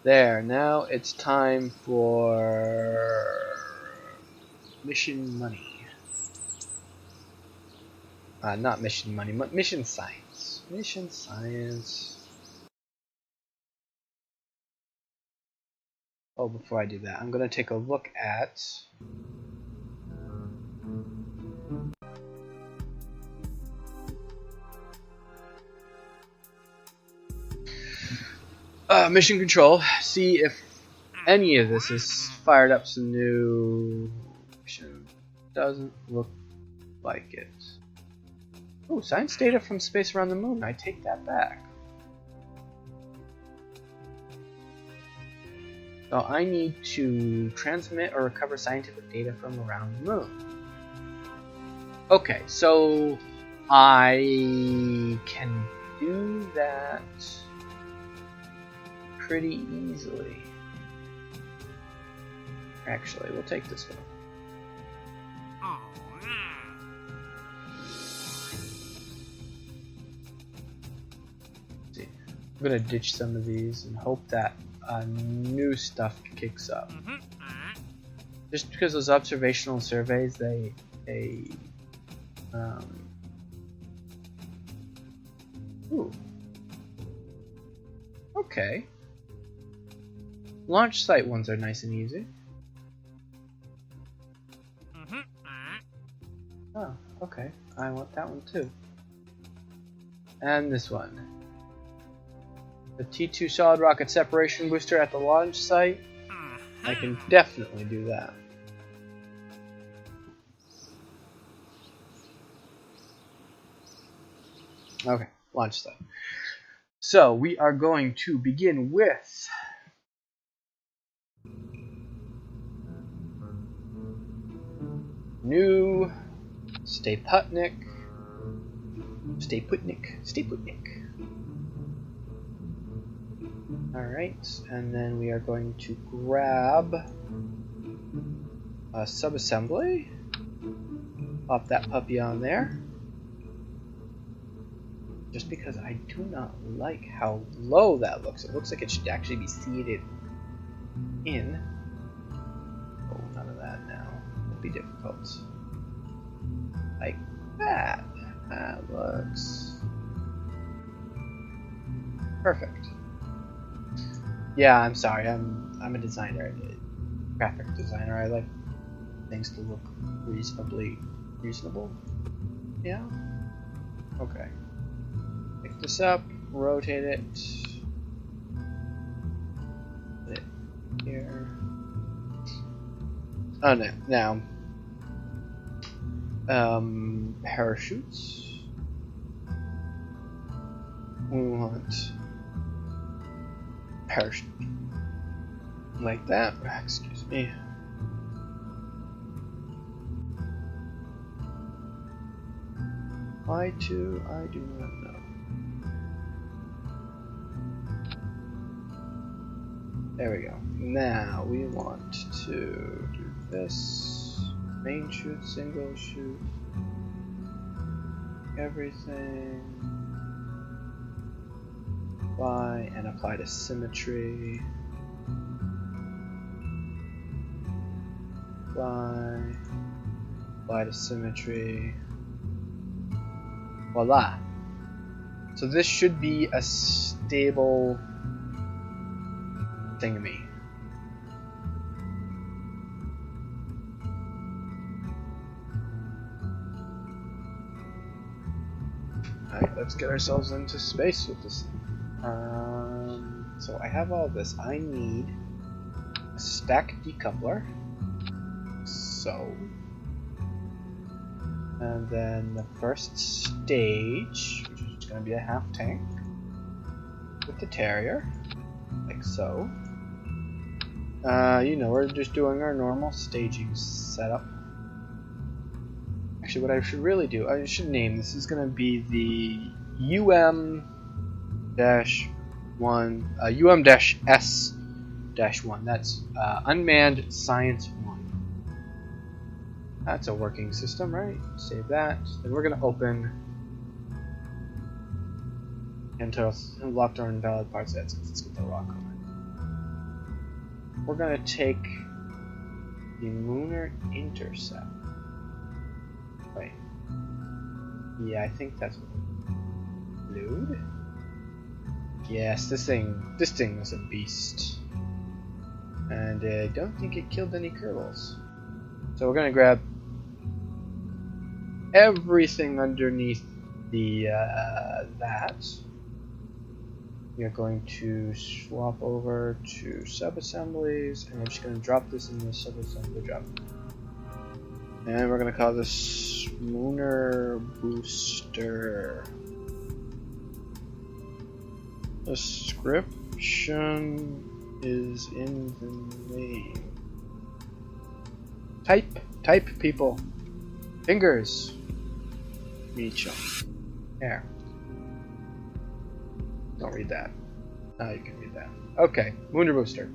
There, now it's time for mission money. Not mission money, mission science. Mission science. Oh, before I do that, I'm going to take a look at mission control, see if any of this is fired up some new mission. Doesn't look like it. Oh, science data from space around the moon. I take that back. So I need to transmit or recover scientific data from around the moon. Okay, so I can do that pretty easily. Actually, we'll take this one. See, I'm gonna ditch some of these and hope that new stuff kicks up. Just because those observational surveys, they ooh. Okay. Launch site ones are nice and easy. Oh, okay. I want that one too. And this one. The T2 solid rocket separation booster at the launch site. I can definitely do that. Okay, launch site. So we are going to begin with new Stay Putnik. Alright, and then we are going to grab a subassembly. Pop that puppy on there. Just because I do not like how low that looks. It looks like it should actually be seated in. Oh, none of that now. It'll be difficult. Like that. That looks perfect. Yeah, I'm sorry. I'm a designer, a graphic designer. I like things to look reasonable. Yeah. Okay. Pick this up, rotate it. Put it here. Oh no! Now, parachutes. We want parachute like that. Excuse me. Why to? I do not know. There we go. Now we want to do this. Main shoot, single shoot, everything. Apply and apply to symmetry. Apply to symmetry. Voila. So this should be a stable thingamy. Alright, let's get ourselves into space with this thing. So I have all this. I need a stack decoupler. So. And then the first stage, which is going to be a half tank, with the Terrier, like so. You know, we're just doing our normal staging setup. Actually, what I should really do, I should name this is going to be the UM-S-1. That's Unmanned Science 1. That's a working system, right? Save that. Then we're going to open enter locked or invalid parts. Let's get the rock on it. we're gonna take the Munar intercept. Wait. Yeah, I think that's load. Yes, this thing was a beast, and I don't think it killed any Kerbals. So we're gonna grab everything underneath the that. We are going to swap over to sub-assemblies, and we're just going to drop this in the sub-assembly drop. And we're going to call this Munar Booster. Description is in the name. Type people. Fingers. Meet there. Don't read that. Now you can read that. Okay, Munar Booster.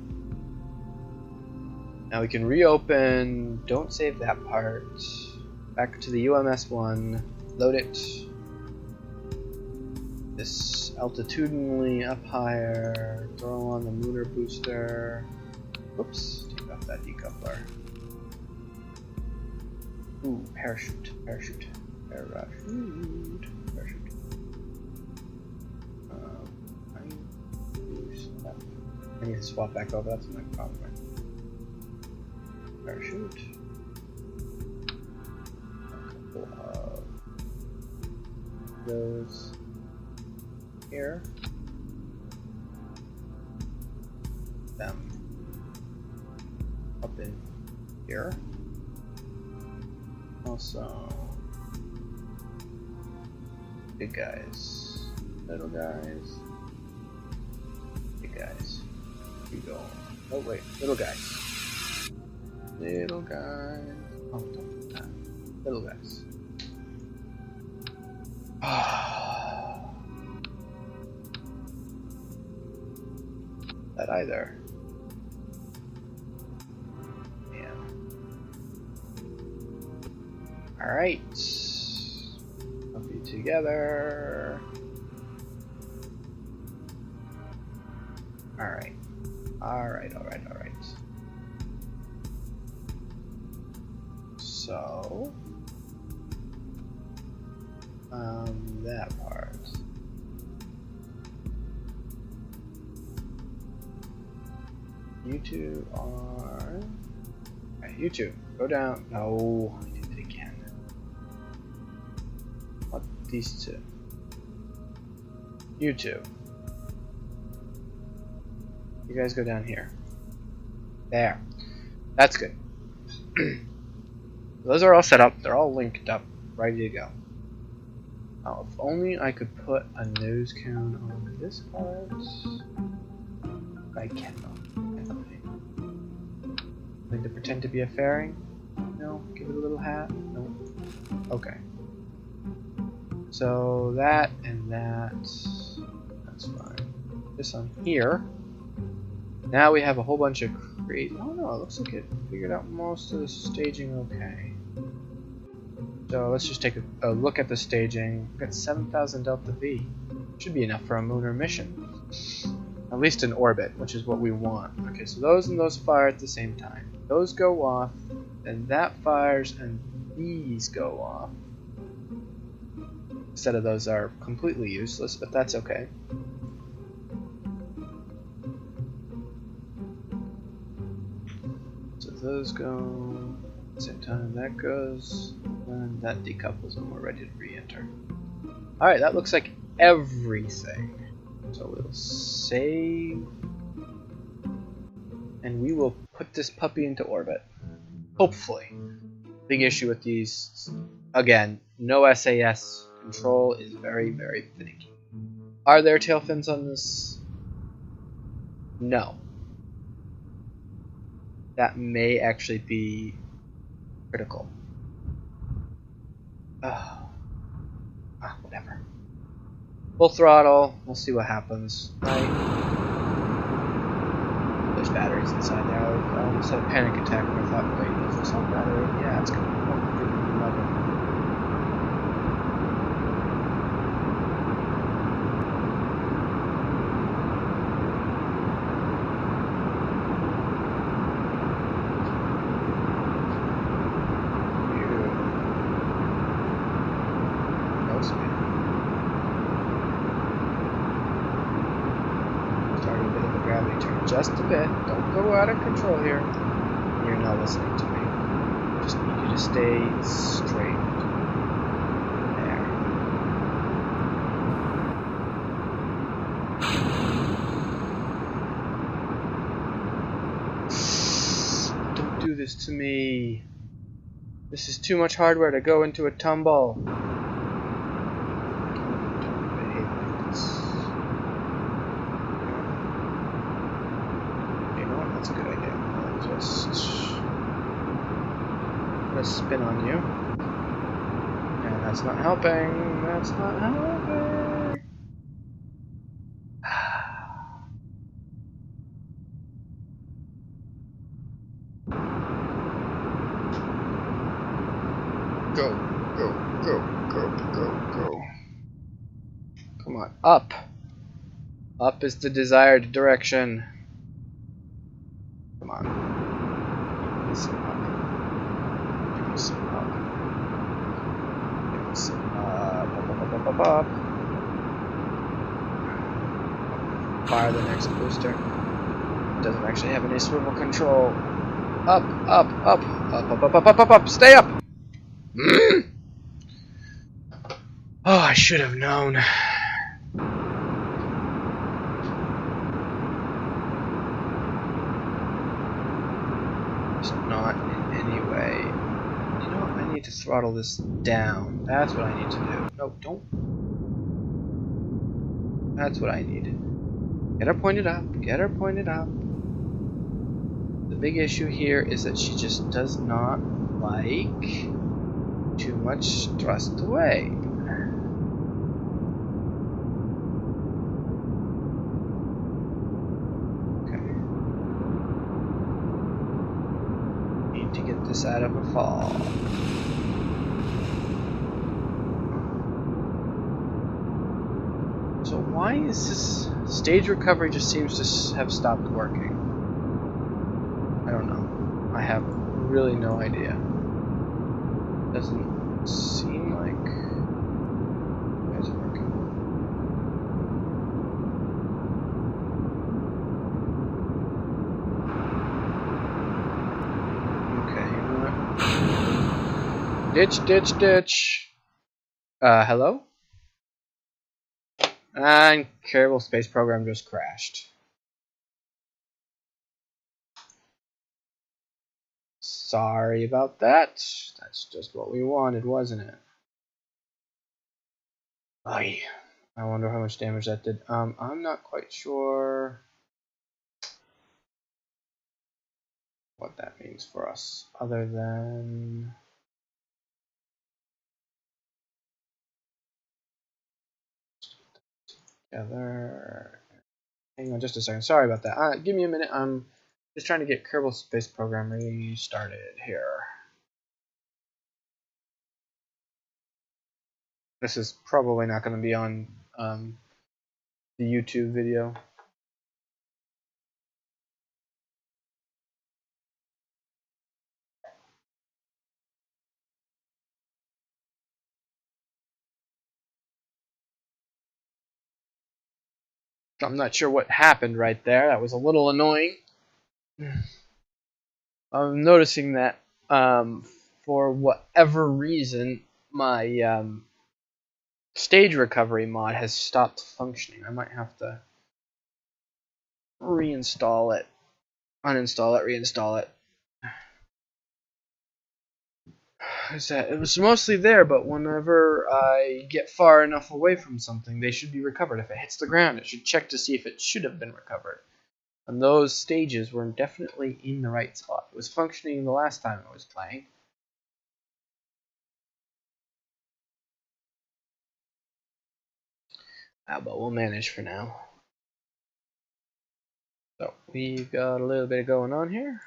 Now we can reopen. Don't save that part. Back to the UMS one. Load it. This altitudinally up higher. Throw on the Munar Booster. Oops, take off that decoupler. Ooh, parachute. Parachute. I need to swap back over, that's my problem. Parachute. A couple of those here. Them up in here. Also, big guys, little guys, big guys. You go. Oh wait, little guys. Little guys. Oh, don't do that. Little guys. That either. Yeah. Alright. Put you together. Alright. Alright. So, that part. You two are... Alright, you two, go down. No, I did it again. What, these two? You two. You guys go down here. There. That's good. Those are all set up. They're all linked up, ready to go. Oh, if only I could put a nose cone on this part. I cannot. Going to pretend to be a fairing? No. Give it a little hat? No. Okay. So that and that. That's fine. This on here. Now we have a whole bunch of crazy. Oh no, it looks like it figured out most of the staging okay. So let's just take a look at the staging. We've got 7,000 Delta V. Should be enough for a lunar mission. At least in orbit, which is what we want. Okay, so those and those fire at the same time. Those go off, and that fires, and these go off. Instead of those are completely useless, but that's okay. So those go at the same time that goes, and that decouples when we're ready to re-enter. Alright, that looks like everything. So we'll save, and we will put this puppy into orbit. Hopefully. Big issue with these, again, no SAS. Control is very, very finicky. Are there tail fins on this? No. That may actually be critical. Whatever. Full throttle, we'll see what happens. Right? There's batteries inside there. I almost had a panic attack when I thought, wait, is this all battery? Yeah, it's good. Just a bit. Don't go out of control here. You're not listening to me. Just need you to stay straight. There. Don't do this to me. This is too much hardware to go into a tumble. Don't behave like this. You know what? That's a good idea. I'll just put a spin on you. And that's not helping. That's not helping. Go, go, go, go, go, go. Come on, up. Up is the desired direction. Come on. Give me some up. Give me some up. Give me some up. Fire the next booster. It doesn't actually have any swivel control. Up, up, up, up, up, up, up, up, up, up. Stay up! Oh, I should have known. It's not in any way. You know what? I need to throttle this down. That's what I need to do. No, don't. That's what I need. Get her pointed up. Get her pointed up. The big issue here is that she just does not like too much thrust away. To get this out of a fall. So why is this stage recovery just seems to have stopped working? I don't know. I have really no idea. Doesn't seem like it's working. Ditch, ditch, ditch. Hello? And Kerbal Space Program just crashed. Sorry about that. That's just what we wanted, wasn't it? Aye. I wonder how much damage that did. I'm not quite sure what that means for us, other than together. Hang on just a second. Sorry about that. Give me a minute. I'm just trying to get Kerbal Space Program restarted here. This is probably not going to be on the YouTube video. I'm not sure what happened right there. That was a little annoying. I'm noticing that for whatever reason, my stage recovery mod has stopped functioning. I might have to reinstall it, uninstall it, reinstall it. It was mostly there, but whenever I get far enough away from something, they should be recovered. If it hits the ground, it should check to see if it should have been recovered. And those stages were definitely in the right spot. It was functioning the last time I was playing. But we'll manage for now. So we've got a little bit going on here.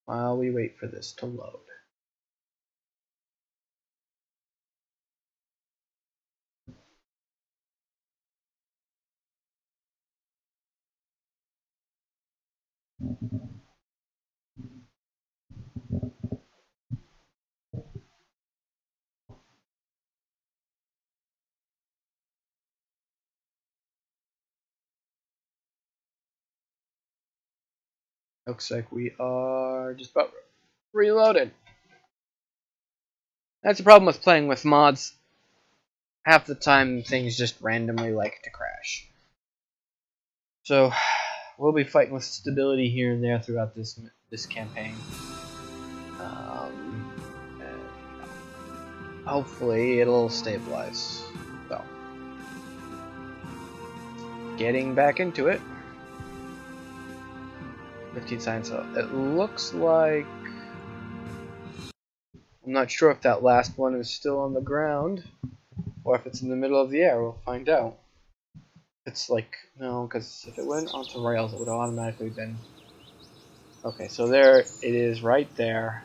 While we wait for this to load. Looks like we are just about reloaded. That's the problem with playing with mods. Half the time things just randomly like to crash. So we'll be fighting with stability here and there throughout this campaign. And hopefully it'll stabilize. So getting back into it. 15 science. It looks like, I'm not sure if that last one is still on the ground or if it's in the middle of the air. We'll find out. It's like, no, because if it went onto rails, it would have automatically been. Okay, so there it is, right there.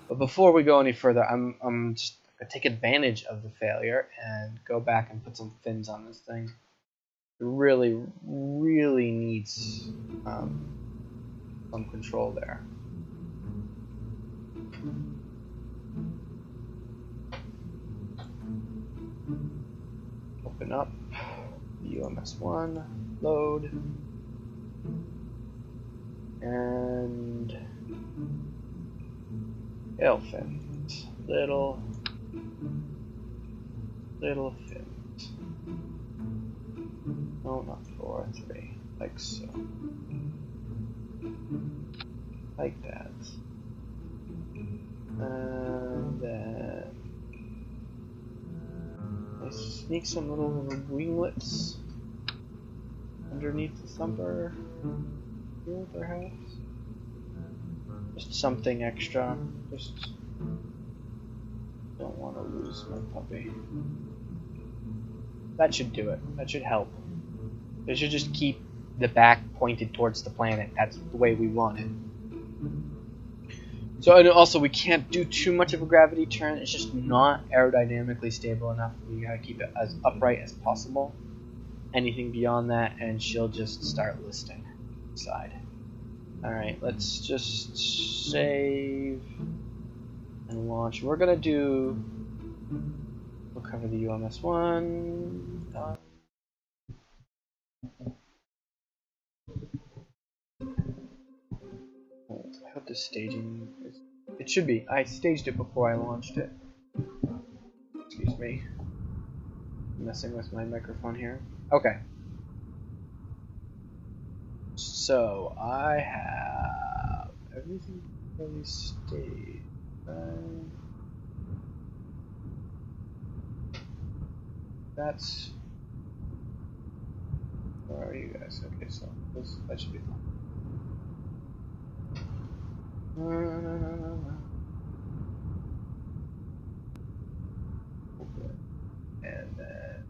But before we go any further, I'm just gonna take advantage of the failure and go back and put some fins on this thing. It really, really needs some control there. Open up UMS1, load, and tail fins, little fins. No, not 4, 3, like so, like that, and then I sneak some little winglets underneath the thumper here, perhaps. Just something extra. Just don't want to lose my puppy. That should do it. That should help. It should just keep the back pointed towards the planet. That's the way we want it. So, and also we can't do too much of a gravity turn. It's just not aerodynamically stable enough. We gotta keep it as upright as possible. Anything beyond that, and she'll just start listing side. Alright, let's just save and launch. We're gonna do. We'll cover the UMS1. Done. I hope the staging is. It should be. I staged it before I launched it. Excuse me. I'm messing with my microphone here. Okay. So I have everything really staged. That's. Where are you guys? Okay, so that should be fine. Okay. And then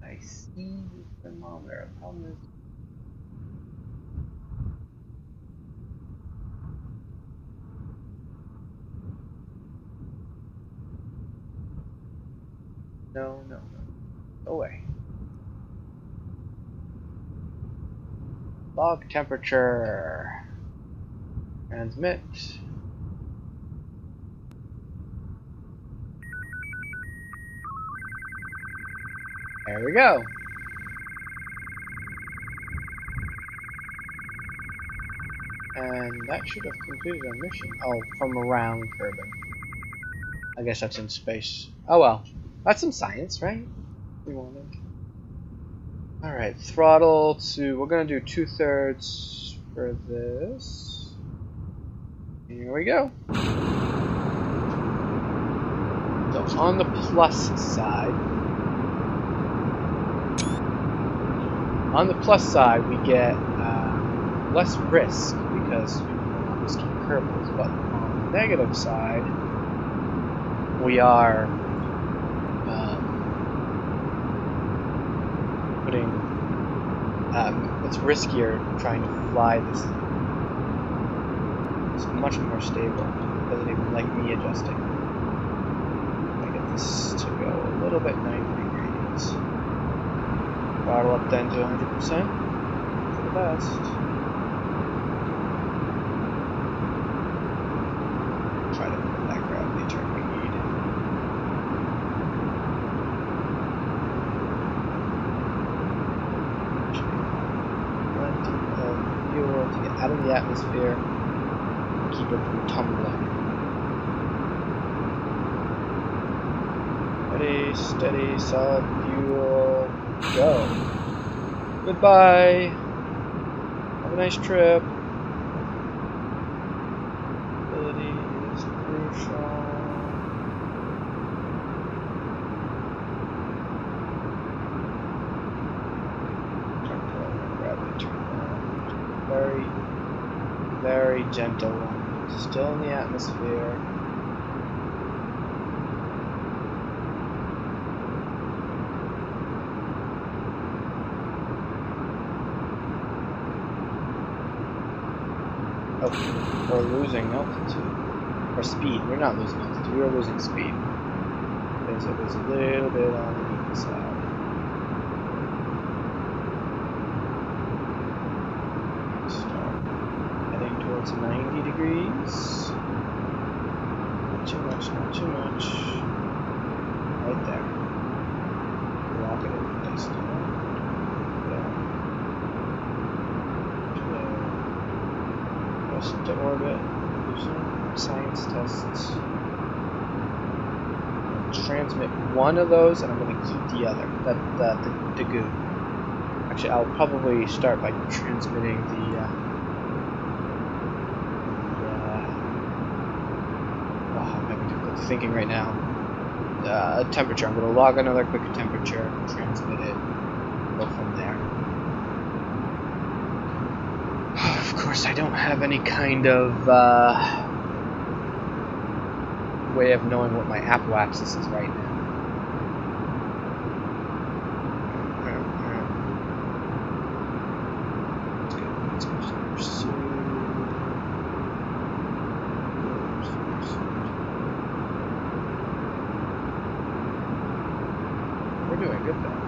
I see the thermometer. Problem is. No. Go away. Log temperature. Transmit. There we go. And that should have completed our mission. Oh, from around Kerbin. I guess that's in space. Oh well. That's some science, right? We wanted. Alright, throttle to. We're gonna do 2/3 for this. Here we go. So on the plus side. On the plus side, we get less risk because we're not risking kerbals, but on the negative side, we are putting. It's riskier trying to fly this. It's much more stable. It doesn't even like me adjusting. I get this to go a little bit 90 degrees. Throttle up then to 100% for the best. Try to put that gravity turn we need. Plenty of fuel to get out of the atmosphere and keep it from tumbling. Ready, steady, solid fuel, go. Goodbye. Have a nice trip. Ability is crucial. Very, very gentle one. Still in the atmosphere. Oh, we're losing altitude. Or speed. We're not losing altitude. We're losing speed. Because it was a little bit on the weak side. Towards 90 degrees. Not too much, not too much. Right there. Lock it in place now. Press into orbit. Resume science tests. I'll transmit one of those and I'm going to keep the other. The goo. Actually, I'll probably start by transmitting the thinking right now. Temperature. I'm going to log another quick temperature, transmit it, go from there. Of course, I don't have any kind of way of knowing what my apoapsis is right now. Let's go. Just pursue. We're doing good though.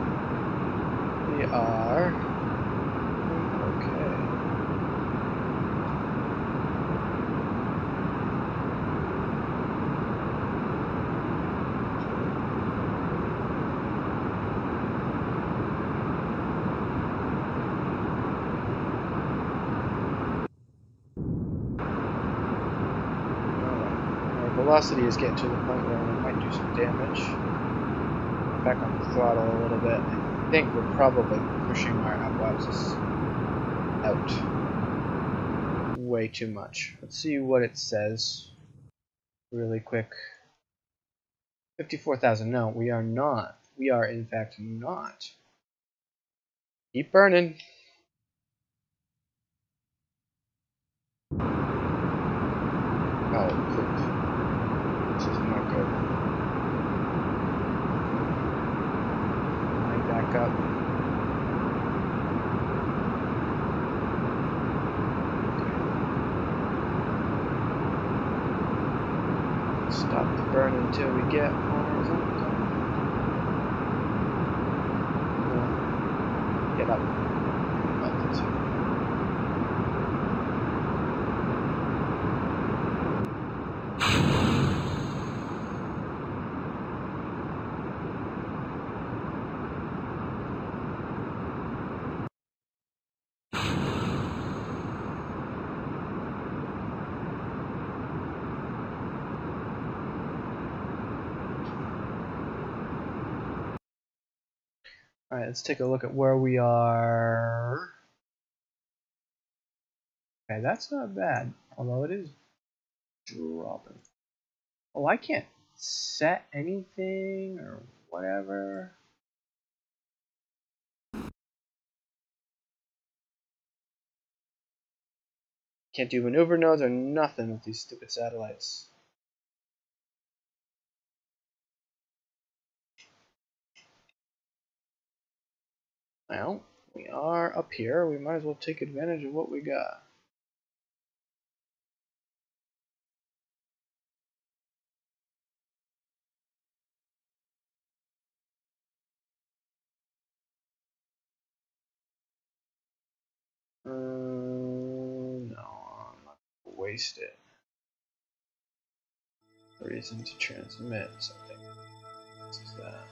We are okay. Our velocity is getting to the point where we might do some damage. Back on the throttle a little bit. I think we're probably pushing our apoapsis out way too much. Let's see what it says really quick. 54,000. No, we are not. We are in fact not. Keep burning. Oh, poop. This is not good. Back up. Stop the burn until we get horizontal. Get up. Altitude. Alright, let's take a look at where we are. Okay, that's not bad, although it is dropping. Oh, I can't set anything or whatever. Can't do maneuver nodes or nothing with these stupid satellites. Well, we are up here. We might as well take advantage of what we got. No, I'm not going to waste it. Reason to transmit something. What is that?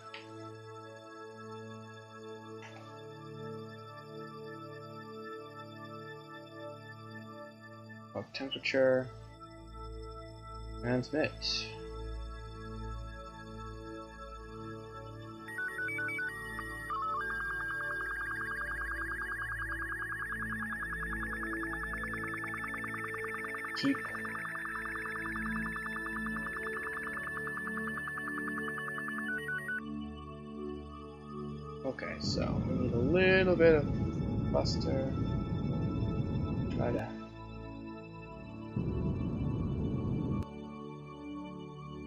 Up temperature. Transmit. Keep. Okay, so we need a little bit of buster. Try to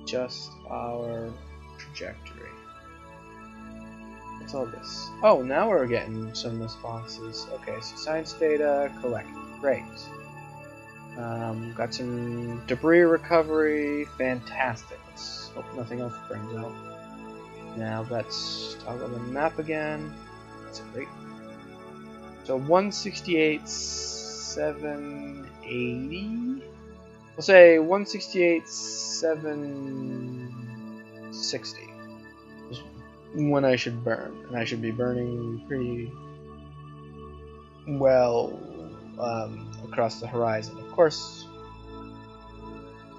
adjust our trajectory. What's all this? Oh, now we're getting some responses. Okay, so science data collected. Great. Got some debris recovery. Fantastic. Let's hope nothing else brings out. Now let's toggle the map again. That's great. So 168, 780. We'll say 168, 760 is when I should burn, and I should be burning pretty well across the horizon. Of course,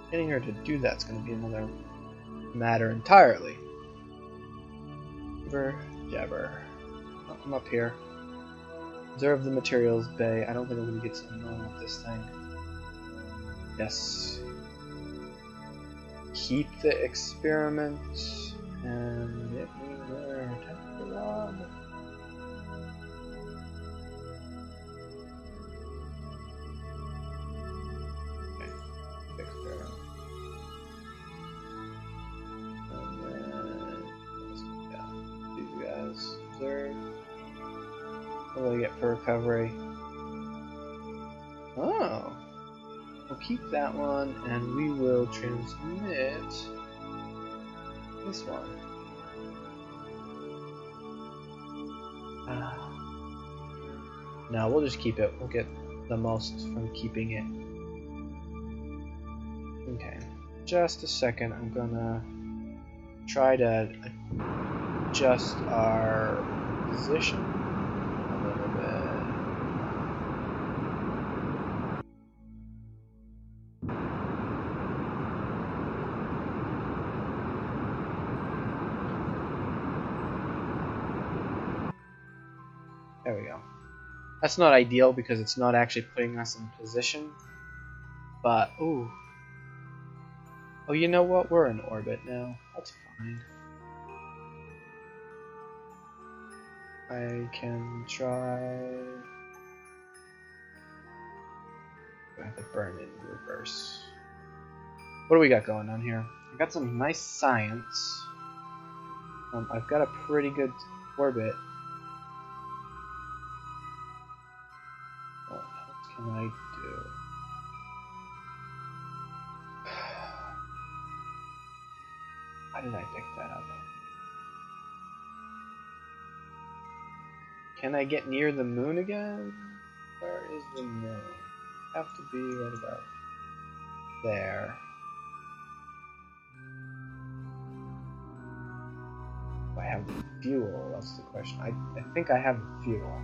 getting her to do that's going to be another matter entirely. Jabber. Oh, I'm up here. Observe the materials bay. I don't think I'm going to get something wrong with this thing. Yes. Keep the experiment and get me there. Time to log. Okay. Experiment. And then these guys observe. What do I get for recovery? Oh. We'll keep that one, and we will transmit this one. No, we'll just keep it. We'll get the most from keeping it. Okay, just a second. I'm gonna try to adjust our position a little bit. There we go. That's not ideal because it's not actually putting us in position. But, ooh. Oh, you know what? We're in orbit now. That's fine. I can try... I have to burn in reverse. What do we got going on here? I got some nice science. I've got a pretty good orbit. What else can I do? How did I pick that up? Can I get near the moon again? Where is the moon? Have to be right about there. Do I have the fuel? That's the question. I think I have the fuel.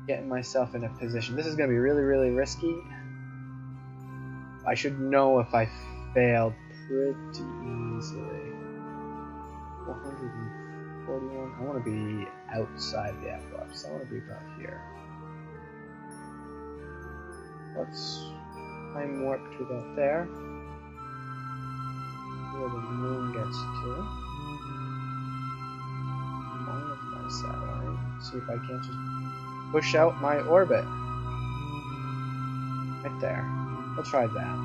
Getting myself in a position. This is going to be really, really risky. I should know if I failed pretty easily. 441. I want to be outside the eclipse. I want to be about here. Let's time warp to about there. Where the moon gets to. Along with my satellite. See if I can't just push out my orbit. Right there. We'll try that.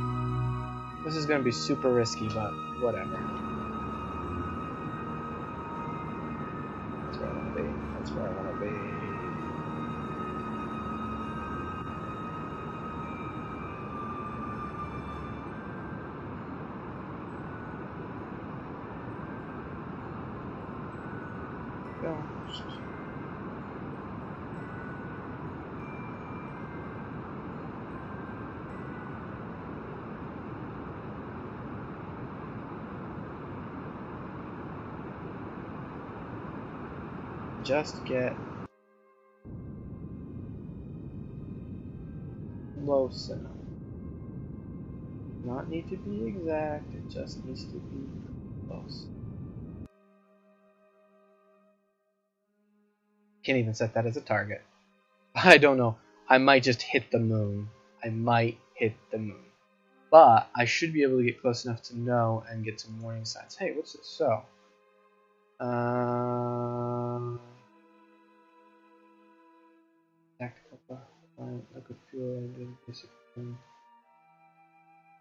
This is going to be super risky, but whatever. That's where I want to be. That's where I want to be. Go. Just get close enough. Not need to be exact, it just needs to be close. Can't even set that as a target. I don't know. I might just hit the moon. I might hit the moon. But I should be able to get close enough to know and get some warning signs. Hey, what's this? So, tactical, liquid fuel, and basic thing.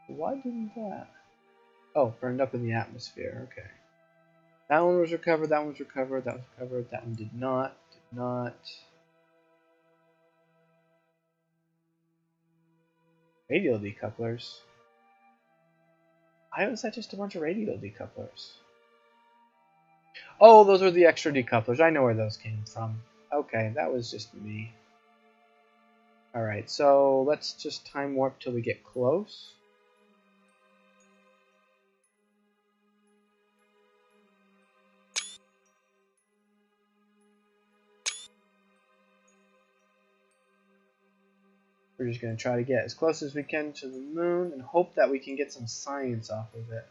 Why didn't that? Oh, burned up in the atmosphere. Okay. That one was recovered. That one was recovered. That was recovered. That one did not. Did not. Radial decouplers. Why was that just a bunch of radial decouplers? Oh, those were the extra decouplers. I know where those came from. Okay, that was just me. Alright, so let's just time warp till we get close. We're just going to try to get as close as we can to the moon and hope that we can get some science off of it.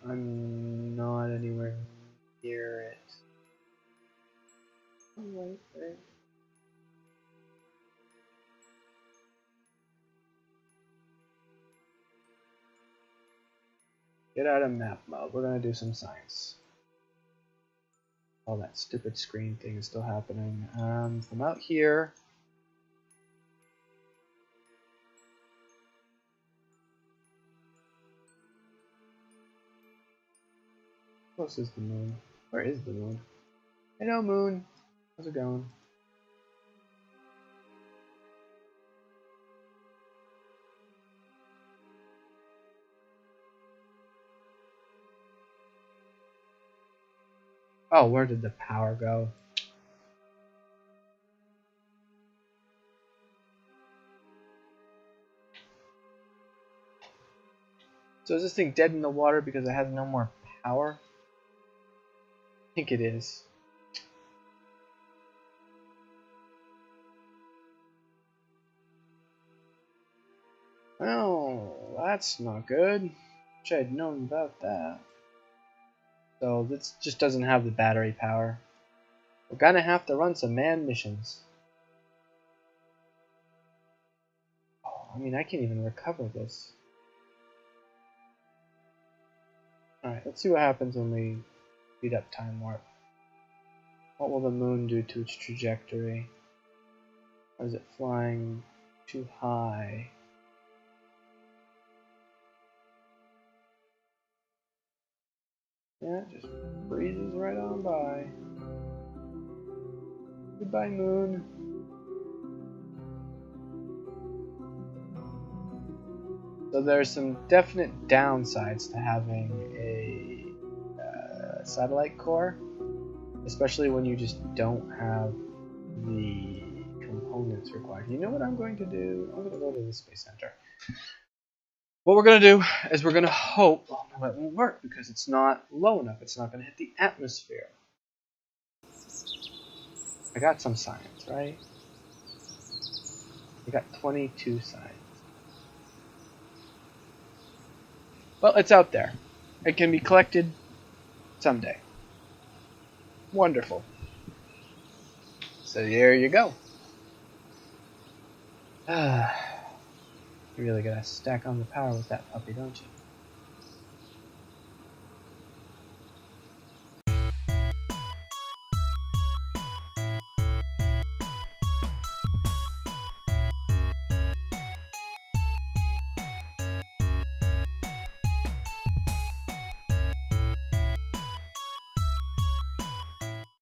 I'm not anywhere near it. Right there. Get out of map mode. We're gonna do some science. Oh, that stupid screen thing is still happening. From out here. How close is the moon? Where is the moon? Hello, moon. How's it going? Oh, where did the power go? So is this thing dead in the water because it has no more power? I think it is. Oh, that's not good. Wish I had known about that. So this just doesn't have the battery power. We're gonna have to run some manned missions. Oh, I mean, I can't even recover this. Alright, let's see what happens when we speed up time warp. What will the moon do to its trajectory? Or is it flying too high? Yeah, it just breezes right on by. Goodbye, moon. So there's some definite downsides to having a satellite core, especially when you just don't have the components required. You know what I'm going to do? I'm going to go to the Space Center. What we're going to do is we're going to hope, oh no, it won't work because it's not low enough. It's not going to hit the atmosphere. I got some science, right? I got 22 science. Well, it's out there. It can be collected someday. Wonderful. So there you go. You really gotta stack on the power with that puppy, don't you?